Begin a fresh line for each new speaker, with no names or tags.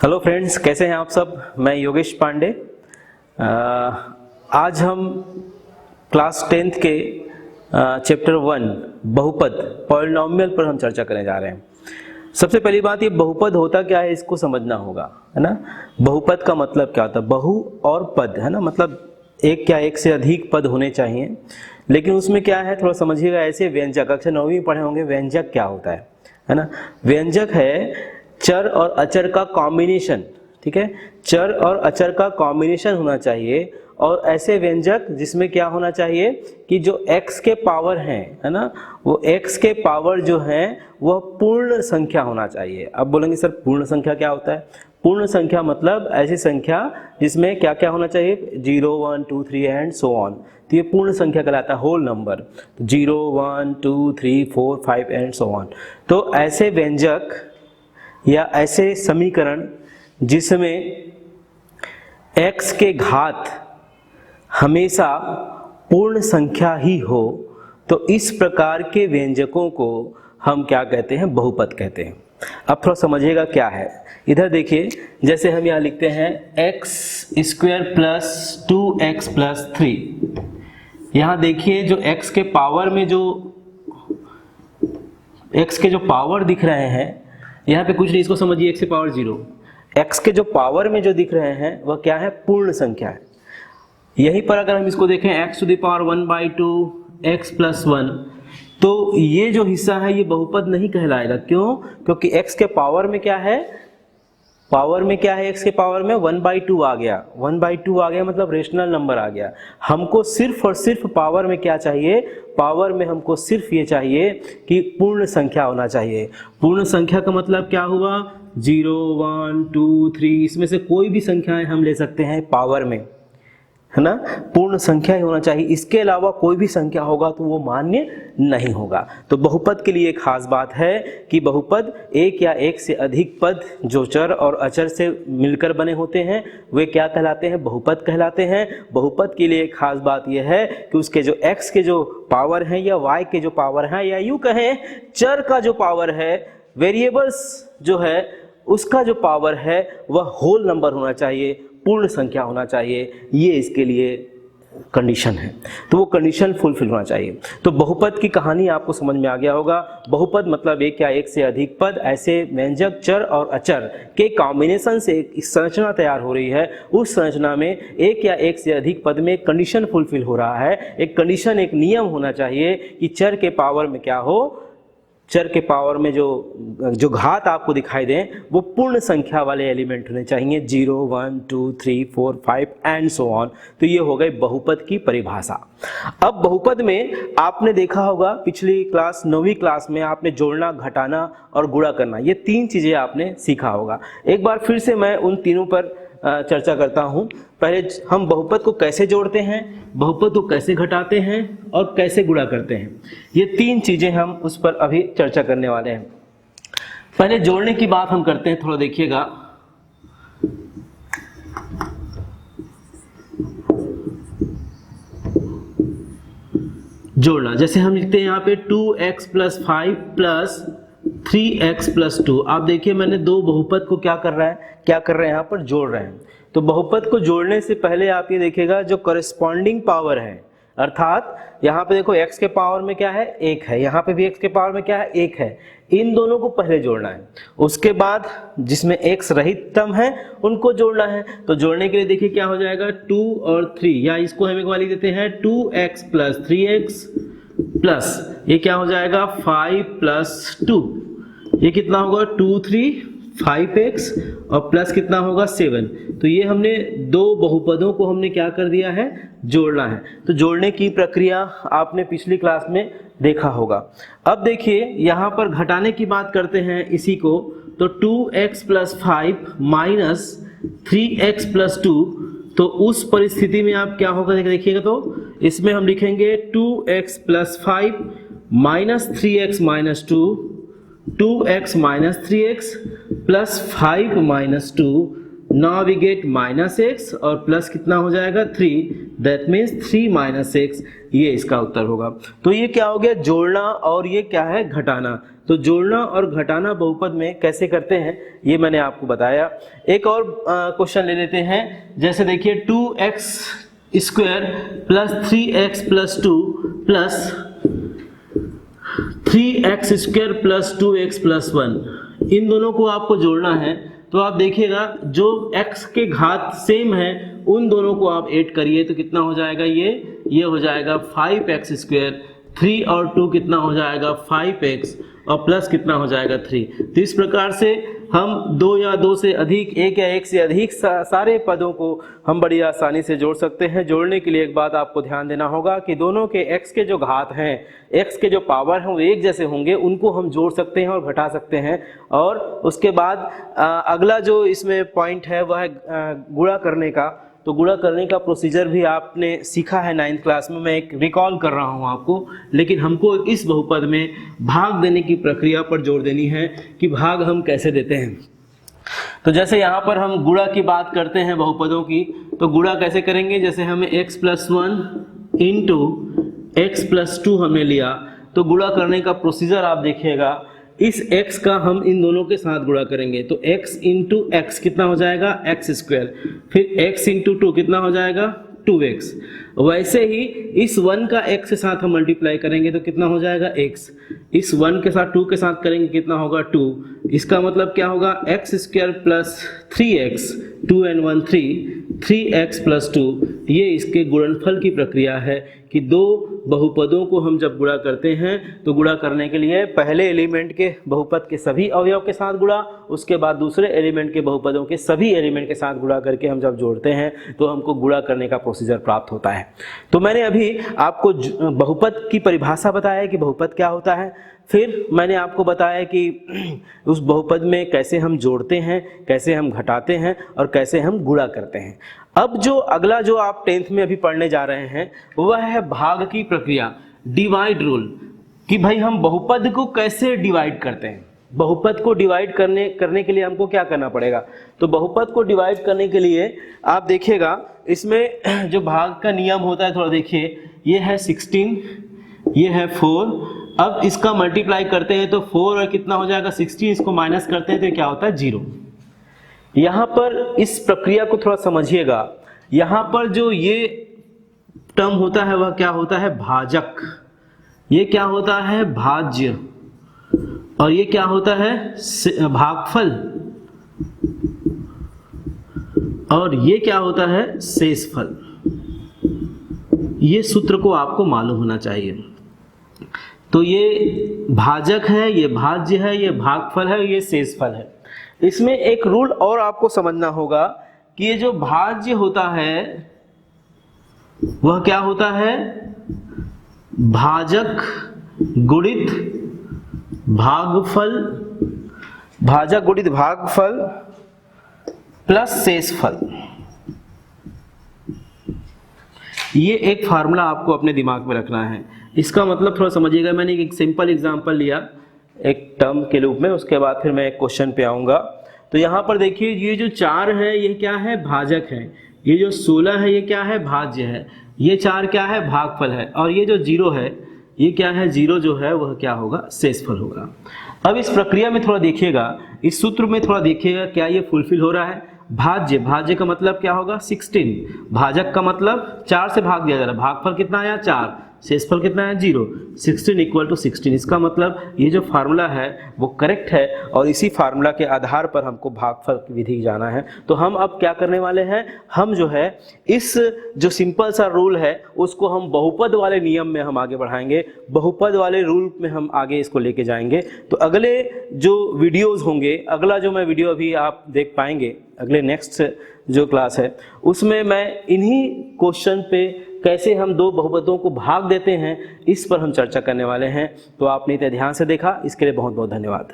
Hello friends, कैसे हैं आप सब। मैं योगेश पांडे। आज हम क्लास 10th के चैप्टर 1 बहुपद पॉलिनोमियल पर हम चर्चा करने जा रहे हैं। सबसे पहली बात, ये बहुपद होता क्या है इसको समझना होगा, है ना। बहुपद का मतलब क्या होता है? बहु और पद, है ना, मतलब एक क्या एक से अधिक पद होने चाहिए। लेकिन उसमें क्या है, थोड़ा समझिएगा। ऐसे व्यंजक, अक्सर 9वीं में पढ़े होंगे व्यंजक क्या होता है ना। व्यंजक है चर और अचर का कॉम्बिनेशन, ठीक है। चर और अचर का कॉम्बिनेशन होना चाहिए, और ऐसे व्यंजक जिसमें क्या होना चाहिए कि जो x के पावर हैं, है ना, वो x के पावर जो है वह पूर्ण संख्या होना चाहिए। अब बोलेंगे सर पूर्ण संख्या क्या होता है? पूर्ण संख्या मतलब ऐसी संख्या जिसमें क्या क्या होना चाहिए, 0 1 2 3 एंड सो ऑन। तो ये पूर्ण संख्या कहलाता है, whole number. 0 1 2 3 4 5 and so on. तो ऐसे व्यंजक या ऐसे समीकरण जिसमें x के घात हमेशा पूर्ण संख्या ही हो, तो इस प्रकार के व्यंजकों को हम क्या कहते हैं? बहुपद कहते हैं। अब थोड़ा समझिएगा क्या है। इधर देखिए, जैसे हम यहाँ लिखते हैं x² प्लस 2x प्लस 3। यहाँ देखिए जो x के पावर में जो x के जो पावर दिख रहे हैं, यहाँ पे कुछ नहीं, इसको समझिए। x की पावर 0, x के जो पावर में जो दिख रहे हैं वह क्या है? पूर्ण संख्या है। यहीं पर अगर हम इसको देखें x to the power 1/2 x plus 1, तो ये जो हिस्सा है ये बहुपद नहीं कहलाएगा। क्यों? क्योंकि x के पावर में क्या है? पावर में क्या है? x के पावर में 1/2 आ गया। 1/2 आ गया मतलब रेशनल नंबर आ गया। हमको सिर्फ और सिर्फ पावर में क्या चाहिए? पावर में हमको सिर्फ ये चाहिए कि पूर्ण संख्या होना चाहिए। पूर्ण संख्या का मतलब क्या हुआ? 0 1 2 3, इसमें से कोई भी संख्याएं हम ले सकते हैं पावर में, है ना। पूर्ण संख्या ही होना चाहिए, इसके अलावा कोई भी संख्या होगा तो वो मान्य नहीं होगा। तो बहुपद के लिए खास बात है कि बहुपद एक या एक से अधिक पद जो चर और अचर से मिलकर बने होते हैं वे क्या कहलाते हैं? बहुपद कहलाते हैं। बहुपद के लिए खास बात यह है कि उसके जो x के जो पावर हैं या y के जो पावर हैं, या यूँ कहें चर का जो पावर है, वेरिएबल्स जो है उसका जो पावर है वह होल नंबर होना चाहिए, पूर्ण संख्या होना चाहिए। ये इसके लिए कंडीशन है, तो वो कंडीशन फुलफिल होना चाहिए। तो बहुपद की कहानी आपको समझ में आ गया होगा। बहुपद मतलब एक या एक से अधिक पद, ऐसे व्यंजक चर और अचर के कॉम्बिनेशन से एक संरचना तैयार हो रही है। उस संरचना में एक या एक से अधिक पद में कंडीशन फुलफिल हो रहा है। एक कंडीशन, एक नियम होना चाहिए कि चर के पावर में क्या हो? चर के पावर में जो घात आपको दिखाई दें वो पूर्ण संख्या वाले एलिमेंट होने चाहिए। 0 1 2 3 4 5 एंड सो ऑन। तो ये हो गई बहुपद की परिभाषा। अब बहुपद में आपने देखा होगा पिछली क्लास 9वीं क्लास में आपने जोड़ना, घटाना और गुणा करना, ये 3 चीजें आपने सीखा होगा। एक बार फिर से मैं उन तीनों पर चर्चा करता हूं। पहले हम बहुपद को कैसे जोड़ते हैं, बहुपद को कैसे घटाते हैं और कैसे गुणा करते हैं, ये 3 चीजें हम उस पर अभी चर्चा करने वाले हैं। पहले जोड़ने की बात हम करते हैं, थोड़ा देखिएगा। जोड़ना, जैसे हम लिखते हैं यहाँ पे 2x + 5 + 3x + 2। आप देखिए मैंने दो बहुपद को क्या कर रहे हैं यहाँ पर जोड़ रहे हैं। तो बहुपद को जोड़ने से पहले आप ये देखिएगा जो करस्पॉन्डिंग पावर है, अर्थात यहाँ पे देखो x के पावर में क्या है? 1 है, यहाँ पे भी x के पावर में क्या है? 1 है। इन दोनों को पहले जोड़ना है, उसके बाद जिसमें x रहित टर्म है उनको जोड़ना है। तो जोड़ने के लिए देखिए क्या हो जाएगा, 2 और 3, या इसको हम एक वाली देते हैं 2x + 3x प्लस ये क्या हो जाएगा 5 + 2, ये कितना होगा 2 3 5x और प्लस कितना होगा 7। तो ये हमने दो बहुपदों को हमने क्या कर दिया है? जोड़ना है। तो जोड़ने की प्रक्रिया आपने पिछली क्लास में देखा होगा। अब देखिए यहाँ पर घटाने की बात करते हैं इसी को। तो 2x + 5 - 3x + 2, तो उस परिस्थिति में आप क्या होगा देखिएगा, तो इसमें हम लिखेंगे 2x + 5 - 3x - 2, 2x - 3x + 5 - 2 now we get -x और प्लस कितना हो जाएगा 3, दैट मीन्स 3 - x, ये इसका उत्तर होगा। तो ये क्या हो गया, जोड़ना, और ये क्या है, घटाना। तो जोड़ना और घटाना बहुपद में कैसे करते हैं ये मैंने आपको बताया। एक और क्वेश्चन ले लेते हैं, जैसे देखिए 2x² plus 3x plus 2 plus 3x² plus 2x plus 1, इन दोनों को आपको जोड़ना है। तो आप देखिएगा जो x के घात सेम है उन दोनों को आप ऐड करिए तो कितना हो जाएगा, ये हो जाएगा 5x², 3 और 2 कितना हो जाएगा 5x, और प्लस कितना हो जाएगा 3। तो इस प्रकार से हम 2 या 2 से अधिक, 1 या 1 से अधिक सारे पदों को हम बड़ी आसानी से जोड़ सकते हैं। जोड़ने के लिए एक बात आपको ध्यान देना होगा कि दोनों के x के जो घात हैं, x के जो पावर हैं वो एक जैसे होंगे, उनको हम जोड़ सकते हैं और घटा सकते हैं। और उसके बाद अगला जो इसमें पॉइंट है वह है गुणा करने का। तो गुणा करने का प्रोसीजर भी आपने सीखा है 9th क्लास में, मैं एक रिकॉल कर रहा हूं आपको, लेकिन हमको इस बहुपद में भाग देने की प्रक्रिया पर जोर देनी है कि भाग हम कैसे देते हैं। तो जैसे यहाँ पर हम गुणा की बात करते हैं बहुपदों की, तो गुणा कैसे करेंगे, जैसे हमें x+1 इंटू x+2 हमने लिया, तो गुणा करने का प्रोसीजर आप देखिएगा, इस x का हम इन दोनों के साथ गुणा करेंगे तो x इंटू x कितना हो जाएगा x², फिर x इंटू 2 कितना हो जाएगा 2x। वैसे ही इस 1 का x के साथ हम मल्टीप्लाई करेंगे तो कितना हो जाएगा x, इस 1 के साथ 2 के साथ करेंगे कितना होगा 2। इसका मतलब क्या होगा x² plus 3x, 2 and 1 3x plus 2, ये इसके गुणनफल की प्रक्रिया है कि दो बहुपदों को हम जब गुणा करते हैं तो गुणा करने के लिए पहले एलिमेंट के बहुपद के सभी अवयव के साथ गुणा, उसके बाद दूसरे एलिमेंट के बहुपदों के सभी एलिमेंट के साथ गुणा करके हम जब जोड़ते हैं तो हमको गुणा करने का प्रोसीजर प्राप्त होता है। तो मैंने अभी आपको बहुपद की परिभाषा बताया कि बहुपद क्या होता है, फिर मैंने आपको बताया कि उस बहुपद में कैसे हम जोड़ते हैं, कैसे हम घटाते हैं और कैसे हम गुणा करते हैं। अब जो अगला जो आप 10th में अभी पढ़ने जा रहे हैं वह है भाग की प्रक्रिया, डिवाइड रूल, कि भाई हम बहुपद को कैसे डिवाइड करते हैं। बहुपद को डिवाइड करने के लिए हमको क्या करना पड़ेगा, तो बहुपद को डिवाइड करने के लिए आप देखिएगा इसमें जो भाग का नियम होता है, थोड़ा देखिए, ये है 16, ये है 4, अब इसका मल्टीप्लाई करते हैं तो 4 और कितना हो जाएगा 16, इसको माइनस करते हैं तो क्या होता है 0। यहाँ पर इस प्रक्रिया को थोड़ा समझिएगा, यहाँ पर जो ये टर्म होता है वह क्या होता है भाजक, ये क्या होता है भाज्य, और ये क्या होता है भागफल, और ये क्या होता है शेषफल। ये सूत्र को आपको मालूम होना चाहिए। तो ये भाजक है, ये भाज्य है, ये भागफल है, ये शेषफल है। इसमें एक रूल और आपको समझना होगा कि ये जो भाज्य होता है वह क्या होता है भाजक गुणित भागफल, भाजक गुणित भागफल प्लस शेषफल। ये एक फार्मूला आपको अपने दिमाग में रखना है। इसका मतलब थोड़ा समझिएगा, मैंने एक सिंपल एग्जांपल लिया एक टर्म के रूप में, उसके बाद फिर मैं एक क्वेश्चन पे आऊँगा। तो यहाँ पर देखिए ये जो 4 है ये क्या है भाजक है, ये जो 16 है ये क्या है भाज्य है, ये 4 क्या है भागफल है, और ये जो 0 है ये क्या है 0 जो है वह क्या होगा शेषफल होगा। अब इस प्रक्रिया में थोड़ा देखिएगा, इस सूत्र में थोड़ा देखिएगा क्या ये फुलफिल हो रहा है। भाज्य, भाज्य का मतलब क्या होगा 16, भाजक का मतलब 4 से भाग दिया जा रहा है, भागफल कितना आया 4, शेषफल कितना है 0, 16 = 16। इसका मतलब ये जो फार्मूला है वो करेक्ट है और इसी फार्मूला के आधार पर हमको भागफल की विधि जाना है। तो हम अब क्या करने वाले हैं, हम जो है इस जो सिंपल सा रूल है उसको हम बहुपद वाले नियम में हम आगे बढ़ाएंगे, बहुपद वाले रूल में हम आगे इसको लेके जाएंगे। तो अगले जो वीडियोज़ होंगे, अगला जो मैं वीडियो अभी आप देख पाएंगे अगले नेक्स्ट जो क्लास है उसमें मैं इन्हीं क्वेश्चन पे कैसे हम दो बहुपदों को भाग देते हैं इस पर हम चर्चा करने वाले हैं। तो आपने इतने ध्यान से देखा, इसके लिए बहुत बहुत धन्यवाद।